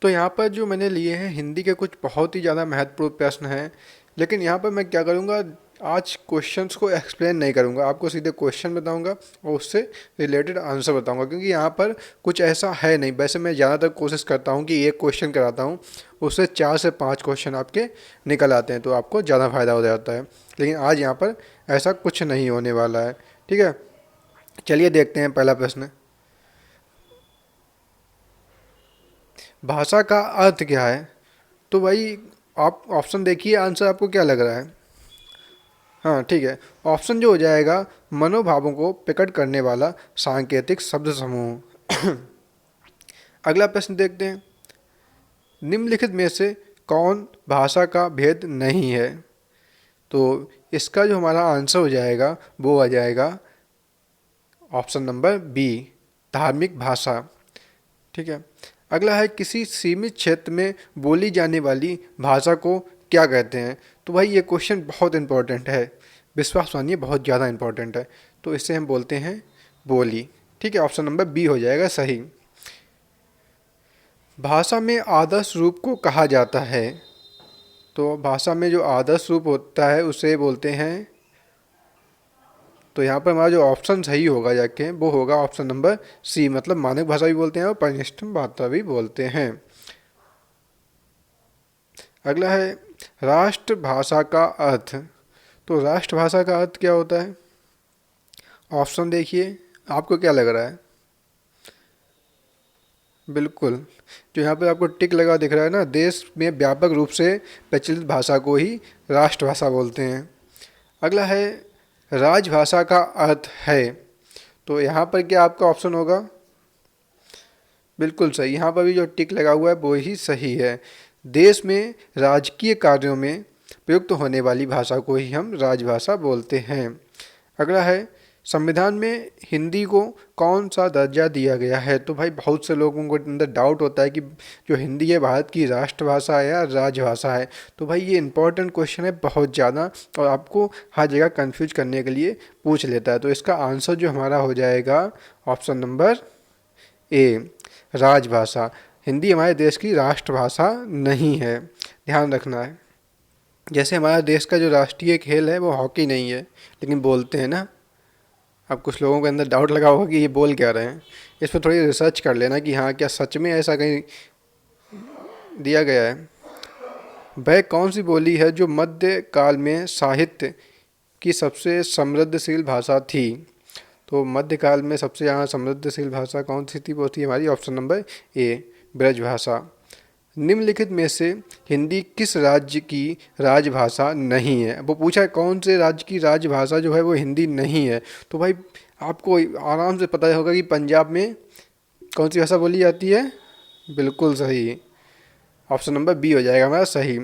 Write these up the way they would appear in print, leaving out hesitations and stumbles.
तो यहाँ पर जो मैंने लिए हैं हिंदी के कुछ बहुत ही ज़्यादा महत्वपूर्ण प्रश्न हैं, लेकिन यहाँ पर मैं क्या करूँगा, आज क्वेश्चंस को एक्सप्लेन नहीं करूँगा, आपको सीधे क्वेश्चन बताऊँगा और उससे रिलेटेड आंसर बताऊँगा, क्योंकि यहाँ पर कुछ ऐसा है नहीं। वैसे मैं ज़्यादातर कोशिश करता हूँ कि एक क्वेश्चन कराता हूँ, उससे 4 से 5 क्वेश्चन आपके निकल आते हैं, तो आपको ज़्यादा फायदा हो जाता है। लेकिन आज यहाँ पर ऐसा कुछ नहीं होने वाला है, ठीक है। चलिए देखते हैं पहला प्रश्न। भाषा का अर्थ क्या है? तो भाई आप ऑप्शन देखिए, आंसर आपको क्या लग रहा है? हाँ ठीक है, ऑप्शन जो हो जाएगा, मनोभावों को प्रकट करने वाला सांकेतिक शब्द समूह। अगला प्रश्न देखते हैं, निम्नलिखित में से कौन भाषा का भेद नहीं है? तो इसका जो हमारा आंसर हो जाएगा वो आ जाएगा ऑप्शन नंबर बी, धार्मिक भाषा, ठीक है। अगला है, किसी सीमित क्षेत्र में बोली जाने वाली भाषा को क्या कहते हैं? तो भाई ये क्वेश्चन बहुत इंपॉर्टेंट है, विश्वास मानिए बहुत ज़्यादा इंपॉर्टेंट है। तो इससे हम बोलते हैं बोली, ठीक है। ऑप्शन नंबर बी हो जाएगा सही। भाषा में आदर्श रूप को कहा जाता है? तो भाषा में जो आदर्श रूप होता है उसे बोलते हैं, तो यहाँ पर हमारा जो ऑप्शन सही होगा जाके वो होगा ऑप्शन नंबर सी, मतलब मानक भाषा भी बोलते हैं और परिनिष्ठ भाषा भी बोलते हैं। अगला है, राष्ट्रभाषा का अर्थ। तो राष्ट्रभाषा का अर्थ क्या होता है? ऑप्शन देखिए, आपको क्या लग रहा है? बिल्कुल, जो यहाँ पर आपको टिक लगा दिख रहा है ना, देश में व्यापक रूप से प्रचलित भाषा को ही राष्ट्रभाषा बोलते हैं। अगला है, राजभाषा का अर्थ है। तो यहाँ पर क्या आपका ऑप्शन होगा? बिल्कुल सही, यहाँ पर भी जो टिक लगा हुआ है वो ही सही है। देश में राजकीय कार्यों में प्रयुक्त होने वाली भाषा को ही हम राजभाषा बोलते हैं। अगला है, संविधान में हिंदी को कौन सा दर्जा दिया गया है? तो भाई बहुत से लोगों को अंदर डाउट होता है कि जो हिंदी है भारत की राष्ट्रभाषा है या राजभाषा है। तो भाई ये इंपॉर्टेंट क्वेश्चन है बहुत ज़्यादा, और आपको हर जगह कंफ्यूज करने के लिए पूछ लेता है। तो इसका आंसर जो हमारा हो जाएगा ऑप्शन नंबर ए, राजभाषा। हिंदी हमारे देश की राष्ट्रभाषा नहीं है, ध्यान रखना है। जैसे हमारा देश का जो राष्ट्रीय खेल है वो हॉकी नहीं है, लेकिन बोलते हैं ना। अब कुछ लोगों के अंदर डाउट लगा होगा कि ये बोल क्या रहे हैं, इस पर थोड़ी रिसर्च कर लेना कि हाँ क्या सच में ऐसा कहीं दिया गया है। वह कौन सी बोली है जो मध्य काल में साहित्य की सबसे समृद्धशील भाषा थी? तो मध्यकाल में सबसे ज़्यादा समृद्धशील भाषा कौन सी थी? वो थी हमारी ऑप्शन नंबर ए, ब्रजभाषा। निम्नलिखित में से हिंदी किस राज्य की राजभाषा नहीं है? वो पूछा है कौन से राज्य की राजभाषा जो है वो हिंदी नहीं है। तो भाई आपको आराम से पता होगा कि पंजाब में कौन सी भाषा बोली जाती है। बिल्कुल सही, ऑप्शन नंबर बी हो जाएगा हमारा सही।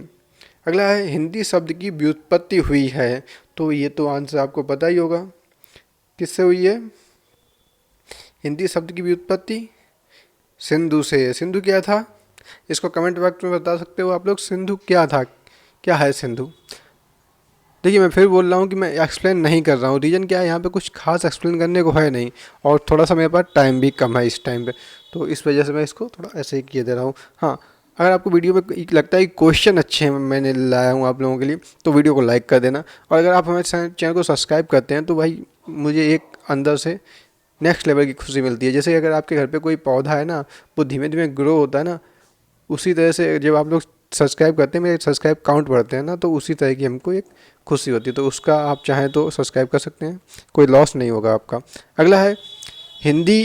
अगला है, हिंदी शब्द की व्युत्पत्ति हुई है। तो ये तो आंसर आपको पता ही होगा, किससे हुई है? हिंदी शब्द की व्युत्पत्ति सिंधु से। सिंधु क्या था? इसको कमेंट बॉक्स में बता सकते हो आप लोग, सिंधु क्या था, क्या है सिंधु? देखिए मैं फिर बोल रहा हूँ कि मैं एक्सप्लेन नहीं कर रहा हूँ, रीज़न क्या है, यहाँ पे कुछ खास एक्सप्लेन करने को है नहीं, और थोड़ा सा मेरे पास टाइम भी कम है इस टाइम पे, तो इस वजह से मैं इसको थोड़ा ऐसे ही किए दे रहा हूँ। हाँ, अगर आपको वीडियो में लगता है कि क्वेश्चन अच्छे हैं मैंने लाया हूँ आप लोगों के लिए, तो वीडियो को लाइक कर देना, और अगर आप हमारे चैनल को सब्सक्राइब करते हैं तो भाई मुझे एक अंदर से नेक्स्ट लेवल की खुशी मिलती है। जैसे अगर आपके घर पे कोई पौधा है ना, वो धीमे धीमे ग्रो होता है ना, उसी तरह से जब आप लोग सब्सक्राइब करते हैं, मेरे सब्सक्राइब काउंट बढ़ते हैं ना, तो उसी तरह की हमको एक खुशी होती है। तो उसका आप चाहें तो सब्सक्राइब कर सकते हैं, कोई लॉस नहीं होगा आपका। अगला है, हिंदी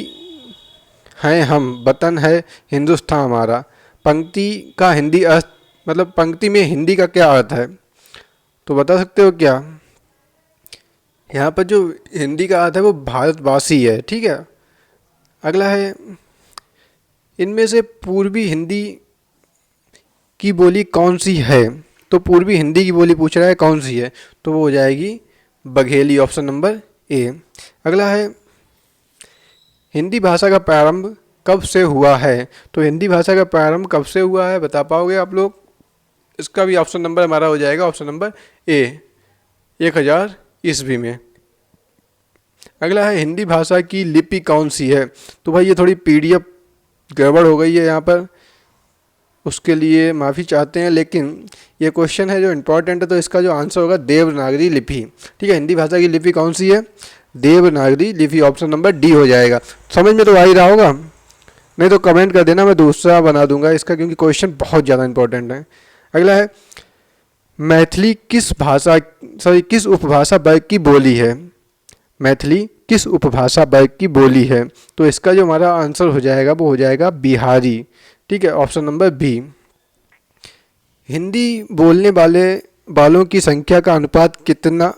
हैं हम, वतन है हिंदुस्तान हमारा। पंक्ति का हिंदी अर्थ, मतलब पंक्ति में हिंदी का क्या अर्थ है? तो बता सकते हो क्या? यहाँ पर जो हिंदी का अर्थ है वो भारतवासी है, ठीक है। अगला है, इनमें से पूर्वी हिंदी की बोली कौन सी है? तो पूर्वी हिंदी की बोली पूछ रहा है कौन सी है, तो वो हो जाएगी बघेली, ऑप्शन नंबर ए। अगला है, हिंदी भाषा का प्रारंभ कब से हुआ है? तो हिंदी भाषा का प्रारंभ कब से हुआ है, बता पाओगे आप लोग? इसका भी ऑप्शन नंबर हमारा हो जाएगा ऑप्शन नंबर ए, 1000 ईस्वी में। अगला है, हिंदी भाषा की लिपि कौन सी है? तो भाई ये थोड़ी पीडीएफ गड़बड़ हो गई है यहाँ पर, उसके लिए माफ़ी चाहते हैं, लेकिन ये क्वेश्चन है जो इम्पोर्टेंट है, तो इसका जो आंसर होगा देवनागरी लिपि। ठीक है, हिंदी भाषा की लिपि कौन सी है? देवनागरी लिपि। ऑप्शन नंबर डी हो जाएगा। समझ में तो आ ही रहा होगा, नहीं तो कमेंट कर देना, मैं दूसरा बना दूंगा इसका, क्योंकि क्वेश्चन बहुत ज़्यादा इंपॉर्टेंट है। अगला है, मैथिली किस उपभाषा वर्ग की बोली है? मैथिली किस उपभाषा वर्ग की बोली है? तो इसका जो हमारा आंसर हो जाएगा वो हो जाएगा बिहारी। ठीक है, ऑप्शन नंबर बी। हिंदी बोलने वालों की संख्या का अनुपात कितना,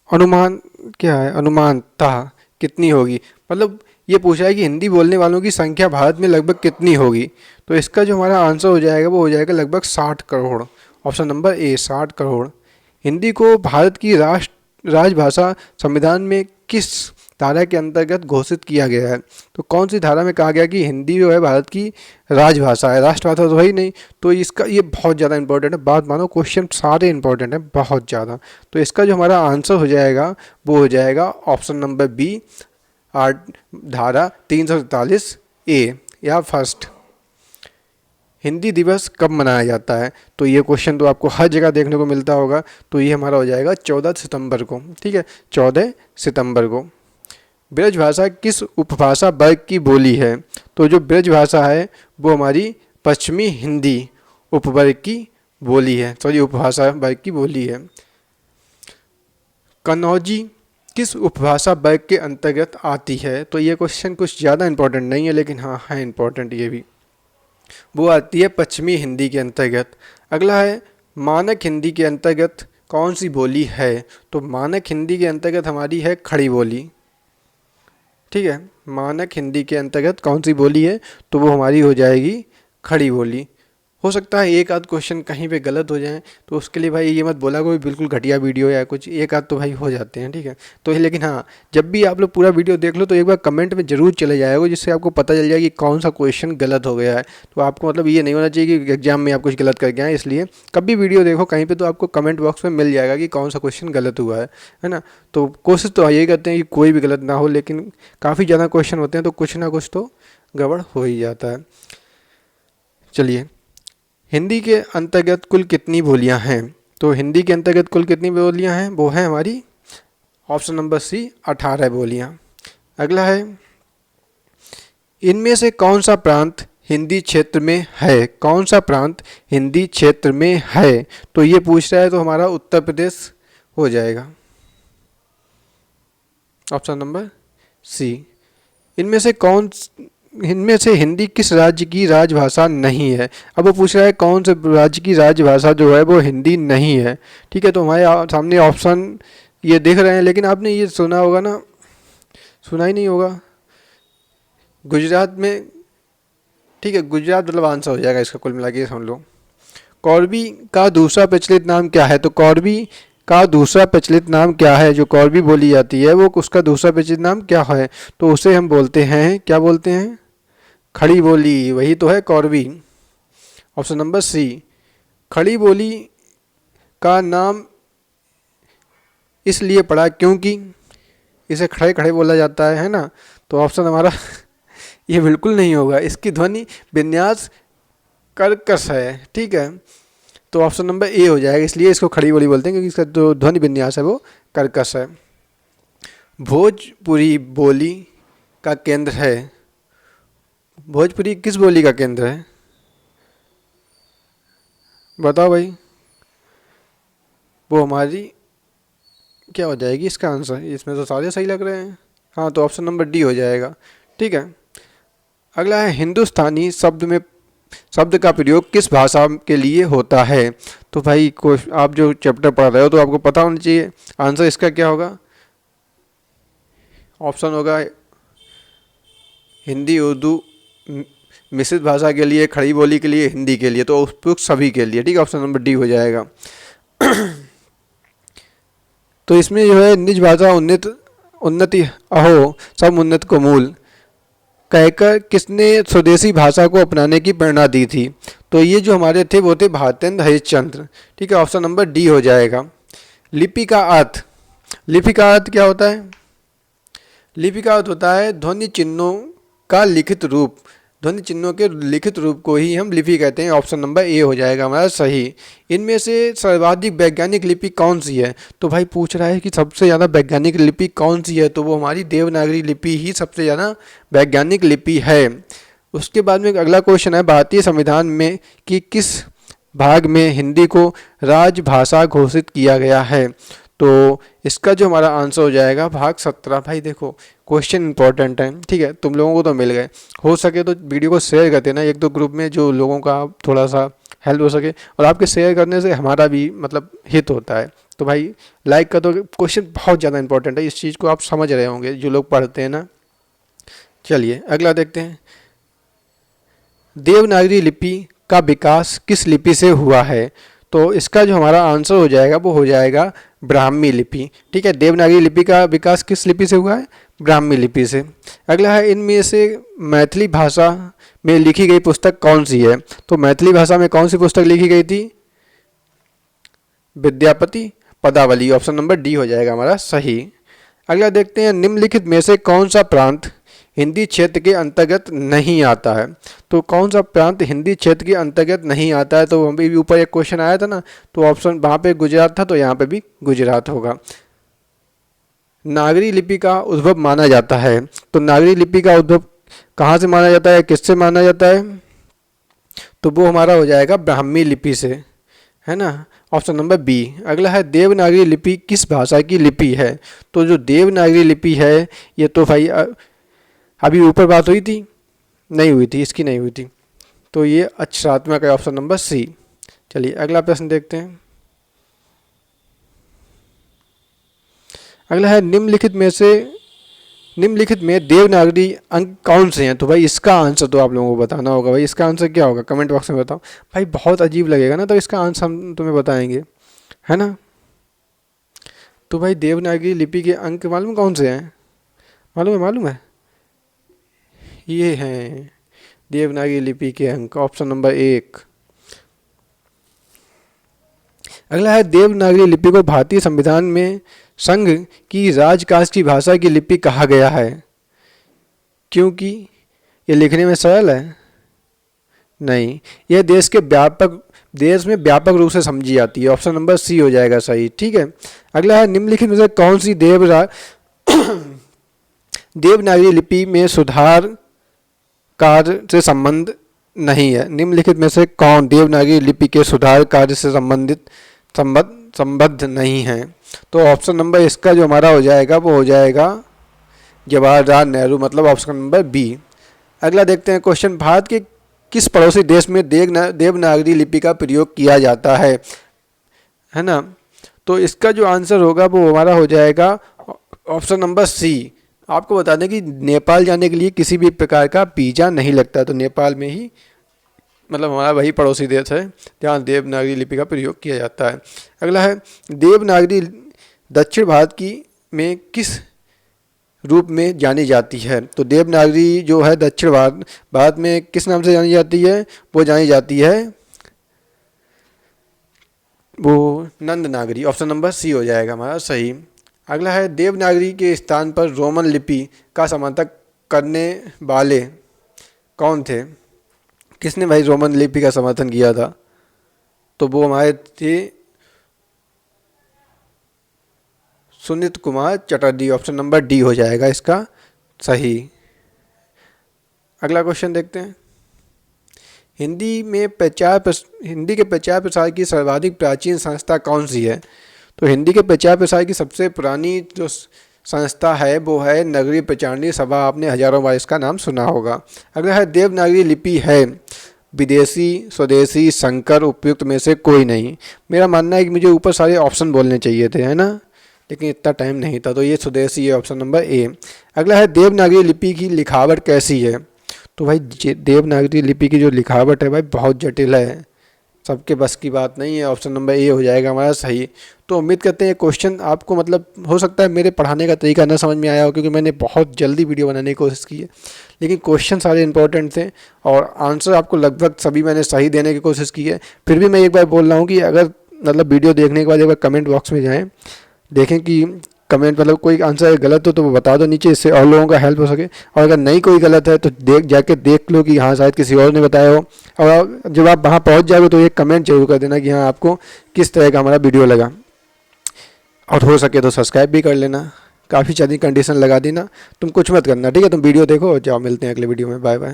अनुमान क्या है, अनुमान था कितनी होगी? मतलब ये पूछा है कि हिंदी बोलने वालों की संख्या भारत में लगभग कितनी होगी। तो इसका जो हमारा आंसर हो जाएगा वो हो जाएगा लगभग 60 crore. Option number A 60 crore. Hindi को भारत की राजभाषा संविधान में किस धारा के अंतर्गत घोषित किया गया है? तो कौन सी धारा में कहा गया कि हिंदी जो है भारत की राजभाषा है? राष्ट्रभाषा तो है ही नहीं। तो इसका ये बहुत ज़्यादा इंपॉर्टेंट है, बात मानो, क्वेश्चन सारे इंपॉर्टेंट है बहुत ज़्यादा। तो इसका जो हमारा आंसर हो जाएगा वो हो जाएगा ऑप्शन नंबर बी, धारा 347 ए या फर्स्ट। हिंदी दिवस कब मनाया जाता है? तो ये क्वेश्चन तो आपको हर जगह देखने को मिलता होगा। तो ये हमारा हो जाएगा 14 सितंबर को। ठीक है, 14 सितंबर को। ब्रजभाषा किस उपभाषा वर्ग की बोली है? तो जो ब्रजभाषा है वो हमारी पश्चिमी हिंदी उपवर्ग की बोली है, सॉरी उपभाषा वर्ग की बोली है। कन्नौजी किस उपभाषा वर्ग के अंतर्गत आती है? तो ये क्वेश्चन कुछ ज़्यादा इंपॉर्टेंट नहीं है, लेकिन हाँ है इंपॉर्टेंट ये भी। वो आती है पश्चिमी हिंदी के अंतर्गत। अगला है, मानक हिंदी के अंतर्गत कौन सी बोली है? तो मानक हिंदी के अंतर्गत हमारी है खड़ी बोली। ठीक है, मानक हिंदी के अंतर्गत कौन सी बोली है? तो वो हमारी हो जाएगी खड़ी बोली। हो सकता है एक आध क्वेश्चन कहीं पे गलत हो जाए, तो उसके लिए भाई ये मत बोला कोई बिल्कुल घटिया वीडियो या कुछ, एक आध तो भाई हो जाते हैं। ठीक है, तो लेकिन हाँ, जब भी आप लोग पूरा वीडियो देख लो तो एक बार कमेंट में ज़रूर चले जाएगा, जिससे आपको पता चल जाए कि कौन सा क्वेश्चन गलत हो गया है। तो आपको मतलब ये नहीं होना चाहिए कि एग्जाम में आप कुछ गलत करके आए, इसलिए कभी वीडियो देखो कहीं पर तो आपको कमेंट बॉक्स में मिल जाएगा कि कौन सा क्वेश्चन गलत हुआ है ना। तो कोशिश तो यही करते हैं कि कोई भी गलत ना हो, लेकिन काफ़ी ज़्यादा क्वेश्चन होते हैं तो कुछ ना कुछ तो गड़बड़ हो ही जाता है। चलिए, हिंदी के अंतर्गत कुल कितनी बोलियां हैं? तो हिंदी के अंतर्गत कुल कितनी बोलियां हैं? वो है हमारी ऑप्शन नंबर सी 18 बोलियां। अगला है, इनमें से कौन सा प्रांत हिंदी क्षेत्र में है? कौन सा प्रांत हिंदी क्षेत्र में है? तो ये पूछ रहा है, तो हमारा उत्तर प्रदेश हो जाएगा, ऑप्शन नंबर सी। इनमें से हिंदी किस राज्य की राजभाषा नहीं है? अब वो पूछ रहा है कौन से राज्य की राजभाषा जो है वो हिंदी नहीं है। ठीक है, तो हमारे सामने ऑप्शन ये देख रहे हैं, लेकिन आपने ये सुना होगा ना, सुना ही नहीं होगा, गुजरात में। ठीक है, गुजरात मतलब आंसर हो जाएगा इसका, कुल मिला के समझ लो। कौरवी का दूसरा प्रचलित नाम क्या है? तो कौरवी का दूसरा प्रचलित नाम क्या है? जो कौरवी बोली जाती है वो उसका दूसरा प्रचलित नाम क्या है? तो उसे हम बोलते हैं, क्या बोलते हैं? खड़ी बोली, वही तो है कौरवी, ऑप्शन नंबर सी। खड़ी बोली का नाम इसलिए पड़ा क्योंकि इसे खड़े खड़े बोला जाता है ना। तो ऑप्शन हमारा ये बिल्कुल नहीं होगा, इसकी ध्वनि विन्यास कर्कश है। ठीक है, तो ऑप्शन नंबर ए हो जाएगा, इसलिए इसको खड़ी बोली बोलते हैं क्योंकि इसका जो ध्वनि विन्यास है वो कर्कश है। भोजपुरी बोली का केंद्र है। भोजपुरी किस बोली का केंद्र है? बताओ भाई। वो हमारी क्या हो जाएगी इसका आंसर? इसमें तो सारे सही लग रहे हैं। हाँ, तो ऑप्शन नंबर डी हो जाएगा। ठीक है, अगला है, हिंदुस्तानी शब्द का प्रयोग किस भाषा के लिए होता है? तो भाई आप जो चैप्टर पढ़ रहे हो तो आपको पता होना चाहिए आंसर इसका क्या होगा। ऑप्शन होगा हिंदी, उर्दू, मिश्रित भाषा के लिए, खड़ी बोली के लिए, हिंदी के लिए, तो उपयुक्त सभी के लिए। ठीक है, ऑप्शन नंबर डी हो जाएगा। तो इसमें जो है, निज भाषा उन्नति अहो सब उन्नत को मूल कहकर किसने स्वदेशी भाषा को अपनाने की प्रेरणा दी थी? तो ये जो हमारे थे वो थे भारतेंद्र हरिश्चंद्र। ठीक है, ऑप्शन नंबर डी हो जाएगा। लिपि का अर्थ, लिपि का अर्थ क्या होता है? लिपि का अर्थ होता है ध्वनि चिन्हों का लिखित रूप। ध्वनि चिन्हों के लिखित रूप को ही हम लिपि कहते हैं। ऑप्शन नंबर ए हो जाएगा हमारा सही। इनमें से सर्वाधिक वैज्ञानिक लिपि कौन सी है? तो भाई पूछ रहा है कि सबसे ज़्यादा वैज्ञानिक लिपि कौन सी है, तो वो हमारी देवनागरी लिपि ही सबसे ज़्यादा वैज्ञानिक लिपि है। उसके बाद में अगला क्वेश्चन है, भारतीय संविधान में कि किस भाग में हिंदी को राजभाषा घोषित किया गया है? तो इसका जो हमारा आंसर हो जाएगा भाग 17। भाई देखो क्वेश्चन इंपॉर्टेंट है, ठीक है, तुम लोगों को तो मिल गए। हो सके तो वीडियो को शेयर कर देना एक दो ग्रुप में, जो लोगों का थोड़ा सा हेल्प हो सके, और आपके शेयर करने से हमारा भी मतलब हित होता है। तो भाई लाइक कर दो, क्वेश्चन बहुत ज़्यादा इंपॉर्टेंट है, इस चीज़ को आप समझ रहे होंगे जो लोग पढ़ते हैं ना। चलिए अगला देखते हैं, देवनागरी लिपि का विकास किस लिपि से हुआ है? तो इसका जो हमारा आंसर हो जाएगा वो हो जाएगा ब्राह्मी लिपि, ठीक है। देवनागरी लिपि का विकास किस लिपि से हुआ है? ब्राह्मी लिपि से। अगला है, इनमें से मैथिली भाषा में लिखी गई पुस्तक कौन सी है? तो मैथिली भाषा में कौन सी पुस्तक लिखी गई थी? विद्यापति पदावली, ऑप्शन नंबर डी हो जाएगा हमारा सही। अगला देखते हैं, निम्नलिखित में से कौन सा प्रांत हिंदी क्षेत्र के अंतर्गत नहीं आता है? तो कौन सा प्रांत हिंदी क्षेत्र के अंतर्गत नहीं आता है? तो अभी ऊपर एक क्वेश्चन आया था ना, तो ऑप्शन वहाँ पे गुजरात था, तो यहाँ पे भी गुजरात होगा। नागरी लिपि का उद्भव माना जाता है, तो नागरी लिपि का उद्भव कहाँ से माना जाता है, किससे माना जाता है? तो वो हमारा हो जाएगा ब्राह्मी लिपि से, है ना, ऑप्शन नंबर बी। अगला है, देवनागरी लिपि किस भाषा की लिपि है? तो जो देवनागरी लिपि है ये तो भाई अभी ऊपर बात हुई थी, नहीं हुई थी, इसकी नहीं हुई थी, तो ये अक्षरात्मक है, ऑप्शन नंबर सी। चलिए अगला प्रश्न देखते हैं। अगला है, निम्नलिखित में देवनागरी अंक कौन से हैं? तो भाई इसका आंसर तो आप लोगों को बताना होगा। भाई इसका आंसर क्या होगा, कमेंट बॉक्स में बताओ। भाई बहुत अजीब लगेगा ना, तो इसका आंसर हम तुम्हें बताएंगे, है ना। तो भाई देवनागरी लिपि के अंक मालूम कौन से हैं? मालूम है ये हैं देवनागरी लिपि के अंक, ऑप्शन नंबर 1। अगला है, देवनागरी लिपि को भारतीय संविधान में संघ की राजकाज की भाषा की लिपि कहा गया है क्योंकि ये लिखने में सरल है? नहीं, यह देश में व्यापक रूप से समझी जाती है, ऑप्शन नंबर सी हो जाएगा सही, ठीक है। अगला है, निम्नलिखित में से कौन सी देवनागरी लिपि में सुधार कार्य से संबंध नहीं है? निम्नलिखित में से कौन देवनागरी लिपि के सुधार कार्य से संबद्ध नहीं है? तो ऑप्शन नंबर इसका जो हमारा हो जाएगा वो हो जाएगा जवाहरलाल नेहरू, मतलब ऑप्शन नंबर बी। अगला देखते हैं क्वेश्चन, भारत के किस पड़ोसी देश में देवनागरी लिपि का प्रयोग किया जाता है ना। तो इसका जो आंसर होगा वो हमारा हो जाएगा ऑप्शन नंबर सी। आपको बता दें कि नेपाल जाने के लिए किसी भी प्रकार का वीज़ा नहीं लगता, तो नेपाल में ही मतलब हमारा वही पड़ोसी देश है जहाँ देवनागरी लिपि का प्रयोग किया जाता है। अगला है, देवनागरी दक्षिण भारत की में किस रूप में जानी जाती है? तो देवनागरी जो है दक्षिण भारत में किस नाम से जानी जाती है? वो जानी जाती है वो नंद नागरी, ऑप्शन नंबर सी हो जाएगा हमारा सही। अगला है, देवनागरी के स्थान पर रोमन लिपि का समर्थन करने वाले कौन थे? किसने भाई रोमन लिपि का समर्थन किया था? तो वो हमारे थे Sunit Kumar Chatterjee, option number D हो जाएगा इसका सही। अगला क्वेश्चन देखते हैं, हिंदी के प्रचार प्रसार की सर्वाधिक प्राचीन संस्था कौन सी है? तो हिंदी के प्रचार प्रसार की सबसे पुरानी जो संस्था है वो है नगरीय प्रचारणी सभा, आपने हजारों बार इसका नाम सुना होगा। अगला है, देवनागरी लिपि है विदेशी, स्वदेशी, संकर, उपयुक्त में से कोई नहीं। मेरा मानना है कि मुझे ऊपर सारे ऑप्शन बोलने चाहिए थे, है ना, लेकिन इतना टाइम नहीं था, तो ये स्वदेशी है, ऑप्शन नंबर ए। अगला है, देवनागरी लिपि की लिखावट कैसी है? तो भाई देवनागरी लिपि की जो लिखावट है भाई बहुत जटिल है, सबके बस की बात नहीं है, ऑप्शन नंबर ए हो जाएगा हमारा सही। तो उम्मीद करते हैं क्वेश्चन आपको मतलब हो सकता है मेरे पढ़ाने का तरीका ना समझ में आया हो, क्योंकि मैंने बहुत जल्दी वीडियो बनाने की कोशिश की है, लेकिन क्वेश्चन सारे इंपॉर्टेंट थे और आंसर आपको लगभग सभी मैंने सही देने की कोशिश की है। फिर भी मैं एक बार बोल रहा हूँ कि अगर मतलब वीडियो देखने के बाद एक बार कमेंट बॉक्स में जाएँ, देखें कि कमेंट मतलब कोई आंसर गलत हो तो वो बता दो नीचे, इससे और लोगों का हेल्प हो सके। और अगर नहीं कोई गलत है तो जाके देख लो कि हाँ शायद किसी और ने बताया हो। और जब आप वहाँ पहुँच जाओगे तो एक कमेंट जरूर कर देना कि हाँ आपको किस तरह का हमारा वीडियो लगा, और हो सके तो सब्सक्राइब भी कर लेना। काफ़ी सारी कंडीशन लगा दी ना, तुम कुछ मत करना, ठीक है? तुम वीडियो देखो, जाओ, मिलते हैं अगले वीडियो में, बाय बाय।